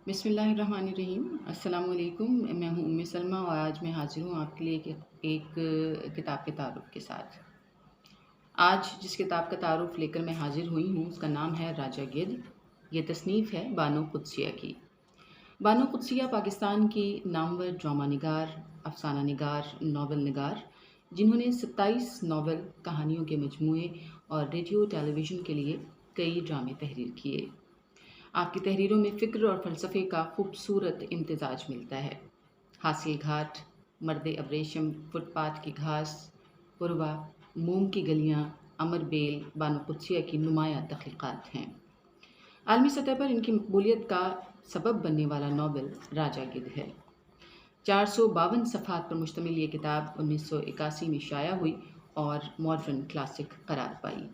بسم اللہ الرحمن الرحیم۔ السلام علیکم، میں ہوں سلمہ اور آج میں حاضر ہوں آپ کے لیے ایک کتاب کے تعارف کے ساتھ۔ آج جس کتاب کا تعارف لے کر میں حاضر ہوئی ہوں اس کا نام ہے راجہ گدھ۔ یہ تصنیف ہے بانو قدسیہ کی۔ بانو قدسیہ پاکستان کی نامور ڈرامہ نگار، افسانہ نگار، ناول نگار، جنہوں نے 27 ناول، کہانیوں کے مجموعے اور ریڈیو ٹیلی ویژن کے لیے کئی ڈرامے تحریر کیے۔ آپ کی تحریروں میں فکر اور فلسفے کا خوبصورت امتزاج ملتا ہے۔ حاصل گھاٹ، مرد ابریشم، فٹ پاتھ کی گھاس، پروا، موم کی گلیاں، امر بیل بانو قدسیہ کی نمایاں تخلیقات ہیں۔ عالمی سطح پر ان کی مقبولیت کا سبب بننے والا ناول راجہ گدھ ہے۔ 452 صفحات پر مشتمل یہ کتاب 1981 میں شائع ہوئی اور ماڈرن کلاسک قرار پائی۔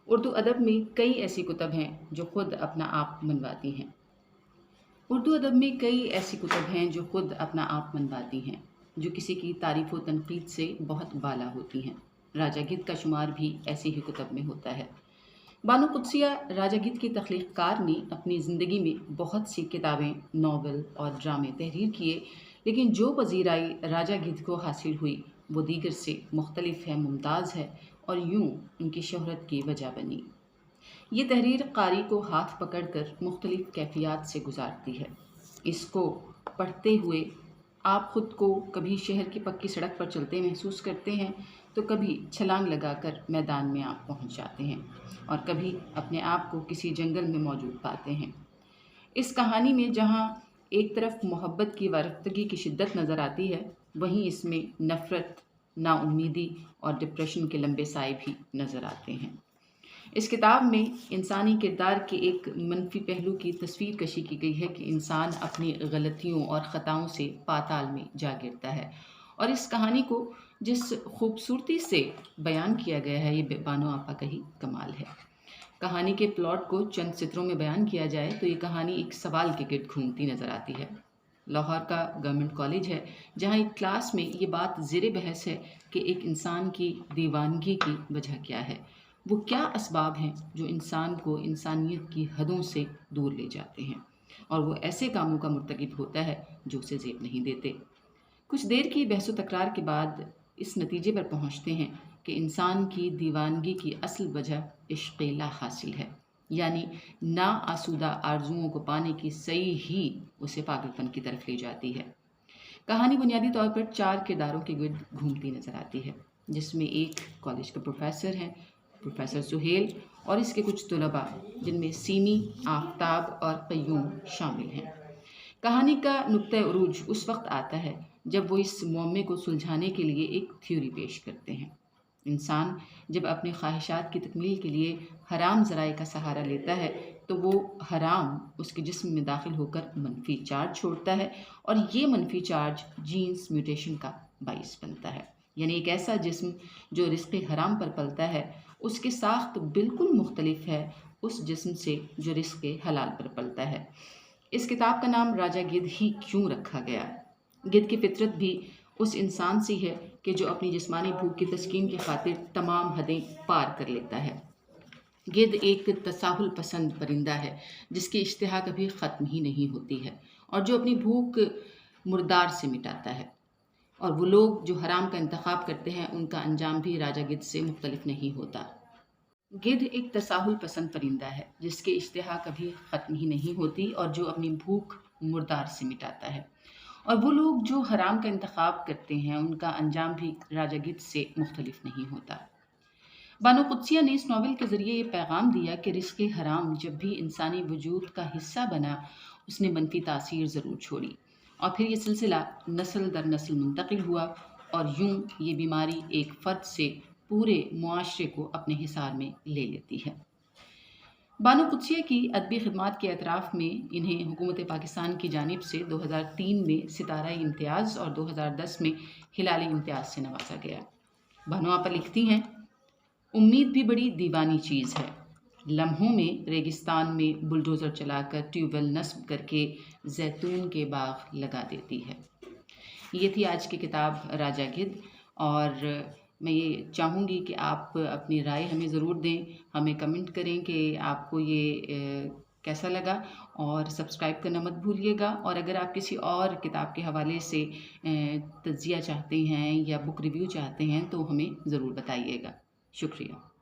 اردو ادب میں کئی ایسی کتب ہیں جو خود اپنا آپ منواتی ہیں۔ جو کسی کی تعریف و تنقید سے بہت بالا ہوتی ہیں۔ راجہ گدھ کا شمار بھی ایسی ہی کتب میں ہوتا ہے۔ بانو قدسیہ راجہ گدھ کی تخلیق کار نے اپنی زندگی میں بہت سی کتابیں، ناول اور ڈرامے تحریر کیے، لیکن جو پذیرائی راجہ گدھ کو حاصل ہوئی وہ دیگر سے مختلف ہے، ممتاز ہے اور یوں ان کی شہرت کی وجہ بنی۔ یہ تحریر قاری کو ہاتھ پکڑ کر مختلف کیفیات سے گزارتی ہے۔ اس کو پڑھتے ہوئے آپ خود کو کبھی شہر کی پکی سڑک پر چلتے محسوس کرتے ہیں تو کبھی چھلانگ لگا کر میدان میں آپ پہنچ جاتے ہیں اور کبھی اپنے آپ کو کسی جنگل میں موجود پاتے ہیں۔ اس کہانی میں جہاں ایک طرف محبت کی وارفتگی کی شدت نظر آتی ہے، وہیں اس میں نفرت، نا امیدی اور ڈپریشن کے لمبے سائے بھی نظر آتے ہیں۔ اس کتاب میں انسانی کردار کے ایک منفی پہلو کی تصویر کشی کی گئی ہے کہ انسان اپنی غلطیوں اور خطاؤں سے پاتال میں جا گرتا ہے، اور اس کہانی کو جس خوبصورتی سے بیان کیا گیا ہے یہ بانو آپا کا ہی کمال ہے۔ کہانی کے پلاٹ کو چند سطروں میں بیان کیا جائے تو یہ کہانی ایک سوال کے گرد گھومتی نظر آتی ہے۔ لاہور کا گورنمنٹ کالج ہے جہاں ایک کلاس میں یہ بات زیر بحث ہے کہ ایک انسان کی دیوانگی کی وجہ کیا ہے، وہ کیا اسباب ہیں جو انسان کو انسانیت کی حدوں سے دور لے جاتے ہیں اور وہ ایسے کاموں کا مرتکب ہوتا ہے جو اسے زیب نہیں دیتے۔ کچھ دیر کی بحث و تکرار کے بعد اس نتیجے پر پہنچتے ہیں کہ انسان کی دیوانگی کی اصل وجہ عشق لا حاصل ہے، یعنی نا آسودہ آرزوؤں کو پانے کی سعی ہی اسے پاگل پن کی طرف لے جاتی ہے۔ کہانی بنیادی طور پر 4 کرداروں کے گرد گھومتی نظر آتی ہے، جس میں ایک کالج کا پروفیسر ہے، پروفیسر سہیل، اور اس کے کچھ طلباء جن میں سیمی، آفتاب اور قیوم شامل ہیں۔ کہانی کا نقطہ عروج اس وقت آتا ہے جب وہ اس معمے کو سلجھانے کے لیے ایک تھیوری پیش کرتے ہیں۔ انسان جب اپنی خواہشات کی تکمیل کے لیے حرام ذرائع کا سہارا لیتا ہے تو وہ حرام اس کے جسم میں داخل ہو کر منفی چارج چھوڑتا ہے، اور یہ منفی چارج جینز میوٹیشن کا باعث بنتا ہے، یعنی ایک ایسا جسم جو رزق حرام پر پلتا ہے اس کی ساخت بالکل مختلف ہے اس جسم سے جو رزق حلال پر پلتا ہے۔ اس کتاب کا نام راجہ گدھ ہی کیوں رکھا گیا؟ گدھ کی فطرت بھی اس انسان سی ہے کہ جو اپنی جسمانی بھوک کی تسکین کی خاطر تمام حدیں پار کر لیتا ہے۔ گدھ ایک تساہل پسند پرندہ ہے جس کی اشتہا کبھی ختم ہی نہیں ہوتی ہے اور جو اپنی بھوک مردار سے مٹاتا ہے، اور وہ لوگ جو حرام کا انتخاب کرتے ہیں ان کا انجام بھی راجہ گدھ سے مختلف نہیں ہوتا۔ گدھ ایک تساہل پسند پرندہ ہے جس کی اشتہا کبھی ختم ہی نہیں ہوتی اور جو اپنی بھوک مردار سے مٹاتا ہے، اور وہ لوگ جو حرام کا انتخاب کرتے ہیں ان کا انجام بھی راجہ گدھ سے مختلف نہیں ہوتا۔ بانو قدسیہ نے اس ناول کے ذریعے یہ پیغام دیا کہ رزق حرام جب بھی انسانی وجود کا حصہ بنا اس نے منفی تاثیر ضرور چھوڑی، اور پھر یہ سلسلہ نسل در نسل منتقل ہوا اور یوں یہ بیماری ایک فرد سے پورے معاشرے کو اپنے حصار میں لے لیتی ہے۔ بانو قدسیہ کی ادبی خدمات کے اعتراف میں انہیں حکومت پاکستان کی جانب سے 2003 میں ستارہ امتیاز اور 2010 میں ہلال امتیاز سے نوازا گیا۔ بانو آپا لکھتی ہیں، امید بھی بڑی دیوانی چیز ہے، لمحوں میں ریگستان میں بلڈوزر چلا کر ٹیوب ویل نصب کر کے زیتون کے باغ لگا دیتی ہے۔ یہ تھی آج کی کتاب راجہ گدھ، اور میں یہ چاہوں گی کہ آپ اپنی رائے ہمیں ضرور دیں، ہمیں کمنٹ کریں کہ آپ کو یہ کیسا لگا، اور سبسکرائب کرنا مت بھولیے گا، اور اگر آپ کسی اور کتاب کے حوالے سے تجزیہ چاہتے ہیں یا بک ریویو چاہتے ہیں تو ہمیں ضرور بتائیے گا۔ شکریہ۔